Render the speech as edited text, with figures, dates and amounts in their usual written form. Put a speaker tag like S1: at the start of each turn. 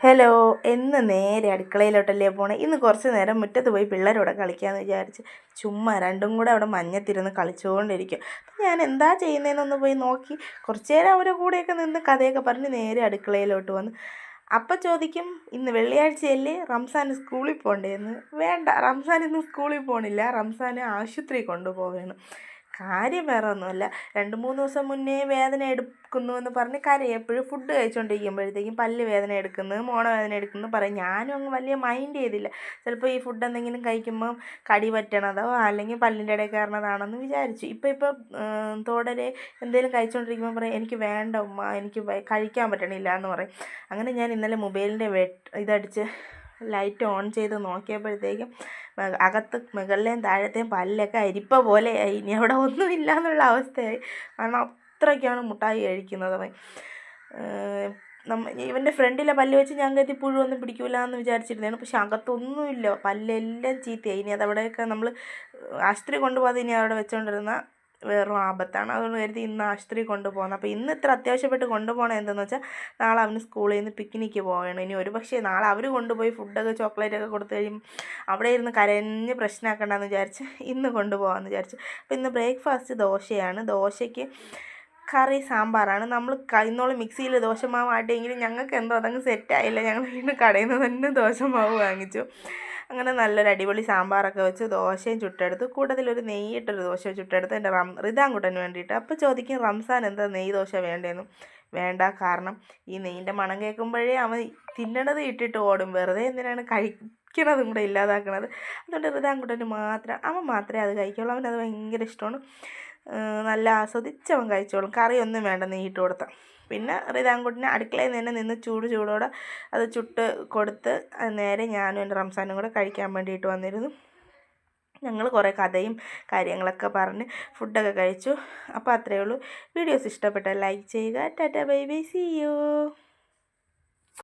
S1: Hello. എന്ന് നേരെ അടുക്കളയിലോട്ടല്ലേ പോണേ. ഇന്ന് കുറച്ച് നേരം മുറ്റത്ത് പോയി പിള്ളേരോടെ കളിക്കാമെന്ന് വിചാരിച്ച് ചുമ്മാ രണ്ടും കൂടെ അവിടെ മഞ്ഞത്തിരുന്ന് കളിച്ചുകൊണ്ടിരിക്കും. അപ്പം ഞാൻ എന്താ ചെയ്യുന്നതെന്നൊന്ന് പോയി നോക്കി കുറച്ച് നേരം അവരുടെ കൂടെയൊക്കെ നിന്ന് കഥയൊക്കെ പറഞ്ഞ് നേരെ അടുക്കളയിലോട്ട് വന്ന്. അപ്പം ചോദിക്കും, ഇന്ന് വെള്ളിയാഴ്ചയല്ലേ, റംസാന് സ്കൂളിൽ പോകണ്ടേന്ന്. വേണ്ട, റംസാൻ ഇന്ന് സ്കൂളിൽ പോകണില്ല, റംസാനെ ആശുപത്രി കൊണ്ടുപോവുകയാണ്. കാര്യം വേറെ ഒന്നുമല്ല, 2-3 ദിവസം മുന്നേ വേദന എടുക്കുന്നുവെന്ന് പറഞ്ഞ് കരയും. എപ്പോഴും ഫുഡ് കഴിച്ചുകൊണ്ടിരിക്കുമ്പോഴത്തേക്കും പല്ല് വേദന എടുക്കുന്നു, മോണ വേദന എടുക്കുന്നു പറയും. ഞാനും അങ്ങ് വലിയ മൈൻഡ് ചെയ്തില്ല. ചിലപ്പോൾ ഈ ഫുഡ് എന്തെങ്കിലും കഴിക്കുമ്പം കടി പറ്റണതോ അല്ലെങ്കിൽ പല്ലിൻ്റെ ഇടയിൽ കയറണതാണെന്ന് വിചാരിച്ചു. ഇപ്പം തുടരെ എന്തെങ്കിലും കഴിച്ചുകൊണ്ടിരിക്കുമ്പോൾ പറയും, എനിക്ക് വേണ്ട ഉമ്മ, എനിക്ക് കഴിക്കാൻ പറ്റണില്ല എന്ന് പറയും. അങ്ങനെ ഞാൻ ഇന്നലെ മൊബൈലിൻ്റെ ഇതടിച്ച് ലൈറ്റ് ഓൺ ചെയ്ത് നോക്കിയപ്പോഴത്തേക്കും അകത്ത് മുകളിലെയും താഴത്തെയും പല്ലൊക്കെ അരിപ്പ പോലെയായി. ഇനി അവിടെ ഒന്നുമില്ല എന്നുള്ള അവസ്ഥയായി. കാരണം അത്രയ്ക്കാണ് മുട്ടായി കഴിക്കുന്നത് അവൻ. ഇവൻ്റെ ഫ്രണ്ടിലെ പല്ല് വെച്ച് ഞാൻ കരുതി പുഴുവൊന്നും പിടിക്കില്ല എന്ന് വിചാരിച്ചിരുന്നതാണ്. പക്ഷെ അകത്തൊന്നുമില്ല, പല്ലെല്ലാം ചീത്തയായി. ഇനി അതവിടെയൊക്കെ നമ്മൾ ആശുപത്രി കൊണ്ടുപോകാതെ ഇനി അവിടെ വെച്ചുകൊണ്ടിരുന്ന വേറൊരു ആപത്താണ്. അതുകൊണ്ട് കരുതി ഇന്ന് ആശുപത്രി കൊണ്ടുപോകുന്നത്. അപ്പോൾ ഇന്ന് ഇത്ര അത്യാവശ്യപ്പെട്ട് കൊണ്ടുപോകണം എന്തെന്ന് വെച്ചാൽ നാളെ അവന് സ്കൂളിൽ നിന്ന് പിക്നിക്ക് പോവുകയാണ്. ഇനി ഒരു പക്ഷേ നാളെ അവർ കൊണ്ടുപോയി ഫുഡൊക്കെ ചോക്ലേറ്റൊക്കെ കൊടുത്ത് കഴിയും അവിടെ ഇരുന്ന് കരഞ്ഞ് പ്രശ്നമാക്കണ്ടെന്ന് വിചാരിച്ച് ഇന്ന് കൊണ്ടുപോകാമെന്ന് വിചാരിച്ചു. അപ്പോൾ ഇന്ന് ബ്രേക്ക്ഫാസ്റ്റ് ദോശയാണ്. ദോശയ്ക്ക് കറി സാമ്പാറാണ്. നമ്മൾ ഇന്നോളം മിക്സിയിൽ ദോശമാവ് ആട്ടിയെങ്കിലും ഞങ്ങൾക്ക് എന്തോ അതങ്ങ് സെറ്റായില്ല. ഞങ്ങൾ വീണ്ടും കടയിൽ നിന്ന് തന്നെ ദോശമാവ് വാങ്ങിച്ചു. അങ്ങനെ നല്ലൊരു അടിപൊളി സാമ്പാറൊക്കെ വെച്ച് ദോശയും ചുട്ടെടുത്ത്, കൂട്ടത്തിലൊരു നെയ്യിട്ടൊരു ദോശ ചുട്ടെടുത്ത് എൻ്റെ റിതാങ്കുട്ടന് വേണ്ടിയിട്ട്. അപ്പോൾ ചോദിക്കും, റംസാൻ എന്താ നെയ്യ് ദോശ വേണ്ടതെന്നും. വേണ്ട, കാരണം ഈ നെയ്യിൻ്റെ മണം കേൾക്കുമ്പോഴേ അവൻ തിന്നണത് ഇട്ടിട്ട് ഓടും. വെറുതെ എന്തിനാണ് കഴിക്കണതും കൂടെ ഇല്ലാതാക്കണത്. അതുകൊണ്ട് റിതാങ്കുട്ടന് അവൻ മാത്രമേ അത് കഴിക്കുള്ളൂ. അവനത് ഭയങ്കര ഇഷ്ടമാണ്. നല്ല ആസ്വദിച്ച് അവൻ കഴിച്ചോളും. കറിയൊന്നും വേണ്ട നെയ്യിട്ട് കൊടുത്താൽ. പിന്നെ റിതാങ്കുട്ടന് അടുക്കളയിൽ നിന്ന് ചൂടോടെ അത് ചുട്ട് കൊടുത്ത് നേരെ ഞാനും എൻ്റെ റംസാനും കൂടെ കഴിക്കാൻ വേണ്ടിയിട്ട് വന്നിരുന്നു. ഞങ്ങൾ കുറേ കഥയും കാര്യങ്ങളൊക്കെ പറഞ്ഞ് ഫുഡൊക്കെ കഴിച്ചു. അപ്പോൾ അത്രയേ ഉള്ളൂ. വീഡിയോസ് ഇഷ്ടപ്പെട്ടാൽ ലൈക്ക് ചെയ്യുക. Tata bye bye, see U.